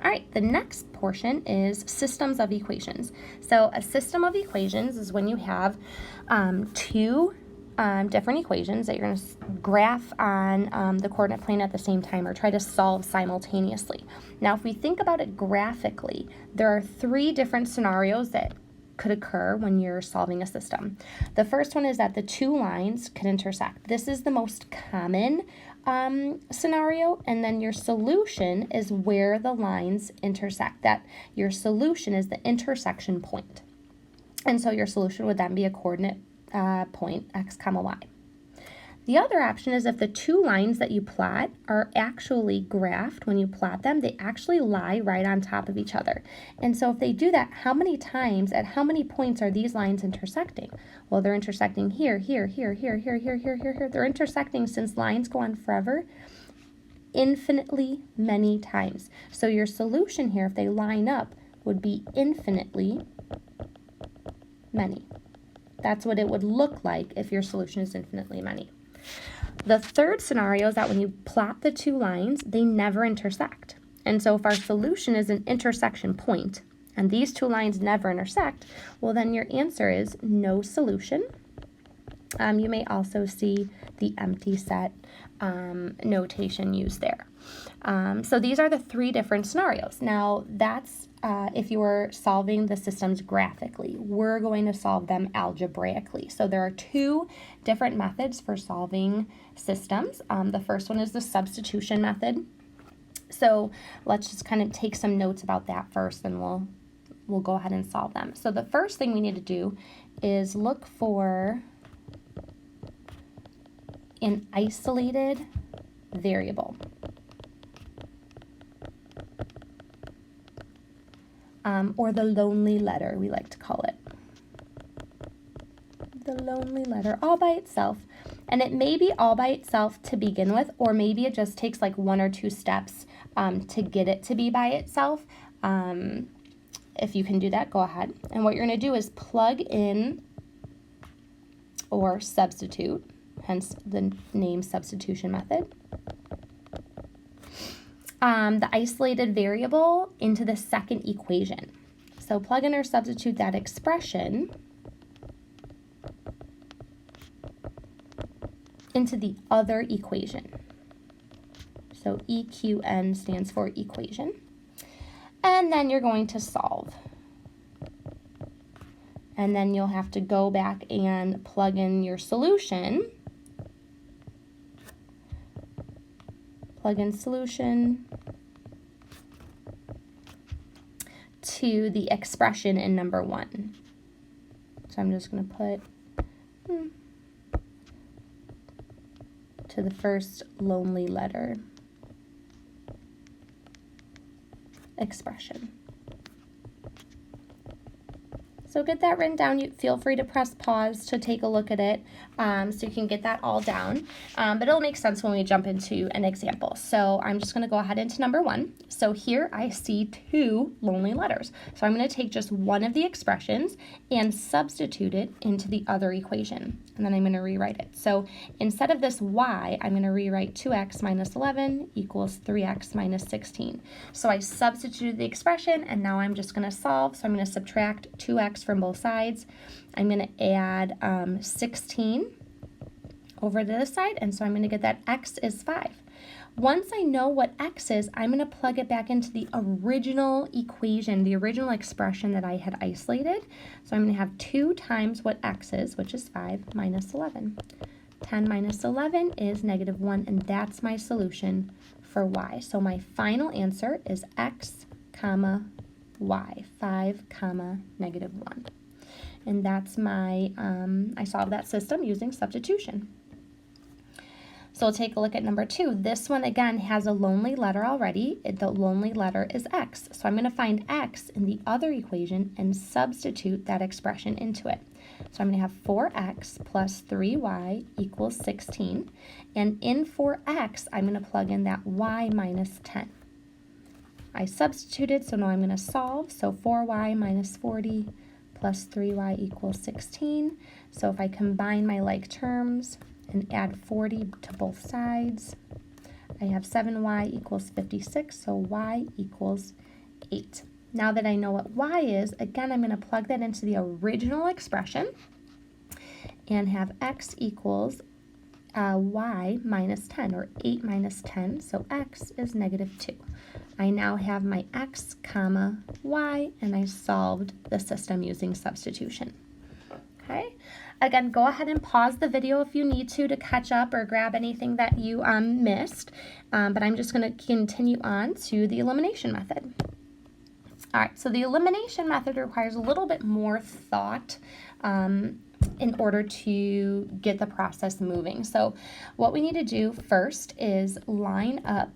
All right, the next portion is systems of equations. So a system of equations is when you have two different equations that you're going to graph on the coordinate plane at the same time or try to solve simultaneously. Now, if we think about it graphically, there are three different scenarios that could occur when you're solving a system. The first one is that the two lines could intersect. This is the most common scenario, and then your solution is where the lines intersect. That your solution is the intersection point. And so your solution would then be a coordinate point, x comma y. The other option is if the two lines that you plot are actually graphed, when you plot them, they actually lie right on top of each other. And so if they do that, how many times, at how many points are these lines intersecting? Well, they're intersecting here, here, here, here, here, here, here, here, here. They're intersecting, since lines go on forever, infinitely many times. So your solution here, if they line up, would be infinitely many. That's what it would look like if your solution is infinitely many. The third scenario is that when you plot the two lines, they never intersect. And so if our solution is an intersection point, and these two lines never intersect, well, then your answer is no solution. You may also see the empty set notation used there. So these are the three different scenarios. Now, that's if you were solving the systems graphically. We're going to solve them algebraically. So there are two different methods for solving systems. The first one is the substitution method. So let's just kind of take some notes about that first, and we'll go ahead and solve them. So the first thing we need to do is look for an isolated variable. Or the lonely letter, we like to call it. The lonely letter, all by itself. And it may be all by itself to begin with, or maybe it just takes like one or two steps to get it to be by itself. If you can do that, go ahead. And what you're going to do is plug in or substitute, hence the name substitution method, the isolated variable into the second equation. So plug in or substitute that expression into the other equation. So EQN stands for equation. And then you're going to solve. And then you'll have to go back and plug in your solution. Plug in solution to the expression in number 1. So I'm just going to put to the first lonely letter expression. So get that written down. You feel free to press pause to take a look at it so you can get that all down. But it'll make sense when we jump into an example. So I'm just going to go ahead into number 1. So here I see 2 lonely letters. So I'm going to take just one of the expressions and substitute it into the other equation. And then I'm going to rewrite it. So instead of this y, I'm going to rewrite 2x minus 11 equals 3x minus 16. So I substituted the expression, and now I'm just going to solve. So I'm going to subtract 2x from both sides. I'm going to add 16 over to this side, and so I'm going to get that x is 5. Once I know what x is, I'm going to plug it back into the original equation, the original expression that I had isolated. So I'm going to have 2 times what x is, which is 5, minus 11. 10 minus 11 is negative 1, and that's my solution for y. So my final answer is x comma y, 5 comma negative 1. And that's my, I solved that system using substitution. So we'll take a look at number 2. This one, again, has a lonely letter already. The lonely letter is x. So I'm going to find x in the other equation and substitute that expression into it. So I'm going to have 4x plus 3y equals 16. And in 4x, I'm going to plug in that y minus 10. I substituted, so now I'm going to solve. So 4y minus 40 plus 3y equals 16. So if I combine my like terms and add 40 to both sides, I have 7y equals 56, so y equals 8. Now that I know what y is, again, I'm going to plug that into the original expression and have x equals y minus 10, or 8 minus 10, so x is negative 2. I now have my x comma y, and I solved the system using substitution. Okay, again, go ahead and pause the video if you need to catch up or grab anything that you missed, but I'm just going to continue on to the elimination method. All right, so the elimination method requires a little bit more thought in order to get the process moving. So what we need to do first is line up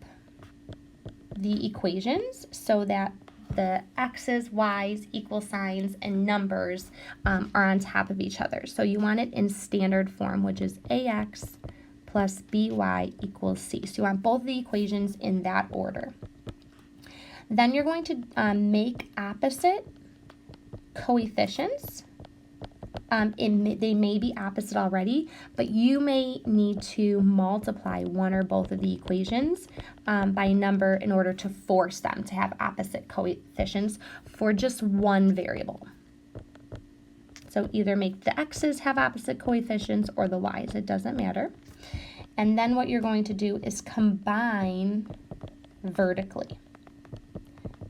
the equations so that the x's, y's, equal signs, and numbers are on top of each other. So you want it in standard form, which is ax plus by equals c. So you want both the equations in that order. Then you're going to make opposite coefficients. They may be opposite already, but you may need to multiply one or both of the equations by a number in order to force them to have opposite coefficients for just one variable. So either make the x's have opposite coefficients or the y's, it doesn't matter. And then what you're going to do is combine vertically.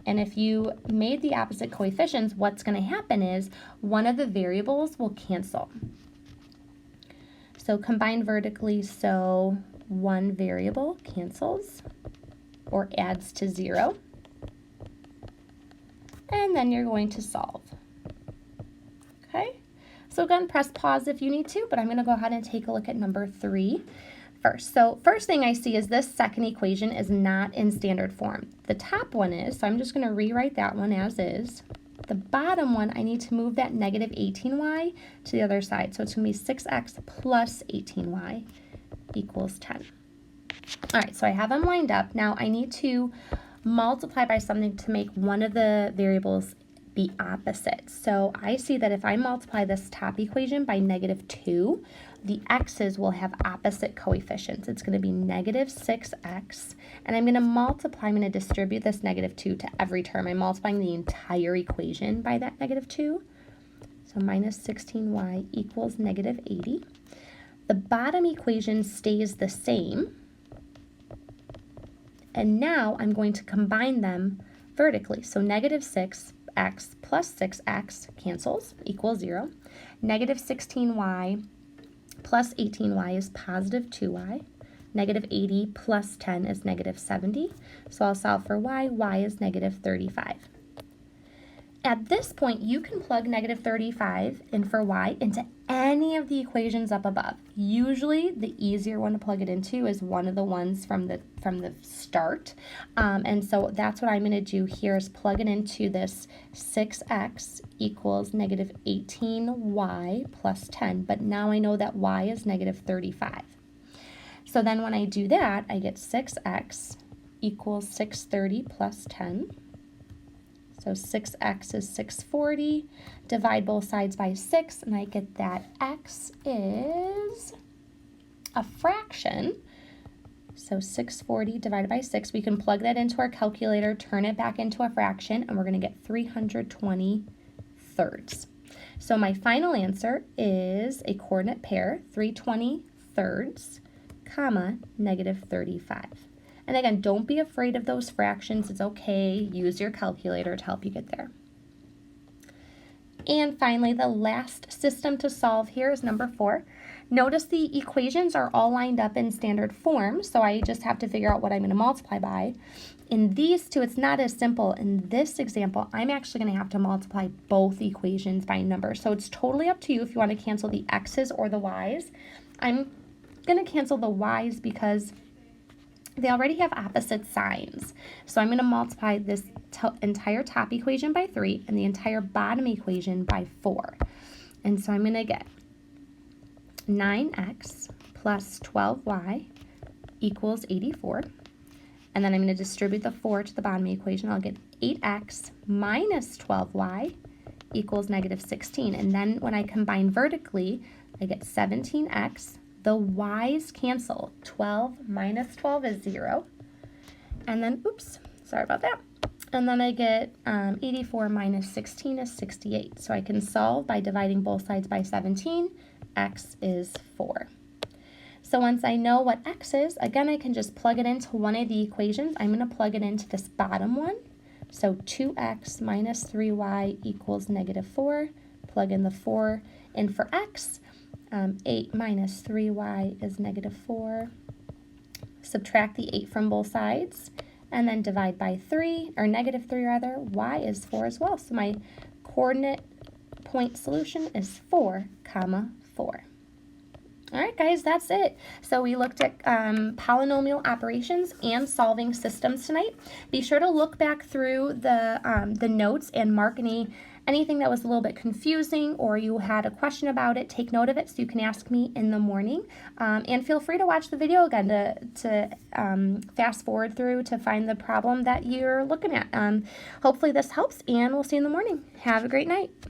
And if you made the opposite coefficients, what's going to happen is one of the variables will cancel. So combine vertically, so one variable cancels or adds to 0. And then you're going to solve. Okay, so again, press pause if you need to, but I'm going to go ahead and take a look at number 3. First. So first thing I see is this second equation is not in standard form. The top one is, so I'm just going to rewrite that one as is. The bottom one, I need to move that negative 18y to the other side. So it's going to be 6x plus 18y equals 10. All right, so I have them lined up. Now I need to multiply by something to make one of the variables be opposite. So I see that if I multiply this top equation by negative 2, the x's will have opposite coefficients. It's going to be negative 6x, and I'm going to multiply, I'm going to distribute this negative 2 to every term. I'm multiplying the entire equation by that negative 2. So minus 16y equals negative 80. The bottom equation stays the same, and now I'm going to combine them vertically. So negative 6x plus 6x cancels, equals 0. Negative 16y plus 18y is positive 2y. Negative 80 plus 10 is negative 70. So I'll solve for y. Y is negative 35. At this point, you can plug negative 35 in for y into any of the equations up above. Usually, the easier one to plug it into is one of the ones from the start. And so that's what I'm going to do here is plug it into this 6x equals negative 18y plus 10. But now I know that y is negative 35. So then when I do that, I get 6x equals 630 plus 10. So 6x is 640, divide both sides by 6, and I get that x is a fraction. So 640 divided by 6, we can plug that into our calculator, turn it back into a fraction, and we're going to get 320 thirds. So my final answer is a coordinate pair, 320 thirds, comma, negative 35. And again, don't be afraid of those fractions. It's okay. Use your calculator to help you get there. And finally, the last system to solve here is number 4. Notice the equations are all lined up in standard form, so I just have to figure out what I'm going to multiply by. In these two, it's not as simple. In this example, I'm actually going to have to multiply both equations by numbers. So it's totally up to you if you want to cancel the x's or the y's. I'm going to cancel the y's because they already have opposite signs. So I'm going to multiply this entire top equation by 3 and the entire bottom equation by 4. And so I'm going to get 9x plus 12y equals 84. And then I'm going to distribute the 4 to the bottom equation. I'll get 8x minus 12y equals negative 16. And then when I combine vertically, I get 17x. The y's cancel. 12 minus 12 is 0. And then, oops, sorry about that. And then I get 84 minus 16 is 68. So I can solve by dividing both sides by 17. X is 4. So once I know what x is, again, I can just plug it into one of the equations. I'm going to plug it into this bottom one. So 2x minus 3y equals negative 4. Plug in the 4 in for x. 8 minus 3y is negative 4. Subtract the 8 from both sides. And then divide by 3, or negative 3 rather. Y is 4 as well. So my coordinate point solution is 4, comma 4. All right, guys, that's it. So we looked at polynomial operations and solving systems tonight. Be sure to look back through the notes and mark anything that was a little bit confusing or you had a question about it. Take note of it so you can ask me in the morning. And feel free to watch the video again to fast forward through to find the problem that you're looking at. Hopefully this helps, and we'll see you in the morning. Have a great night.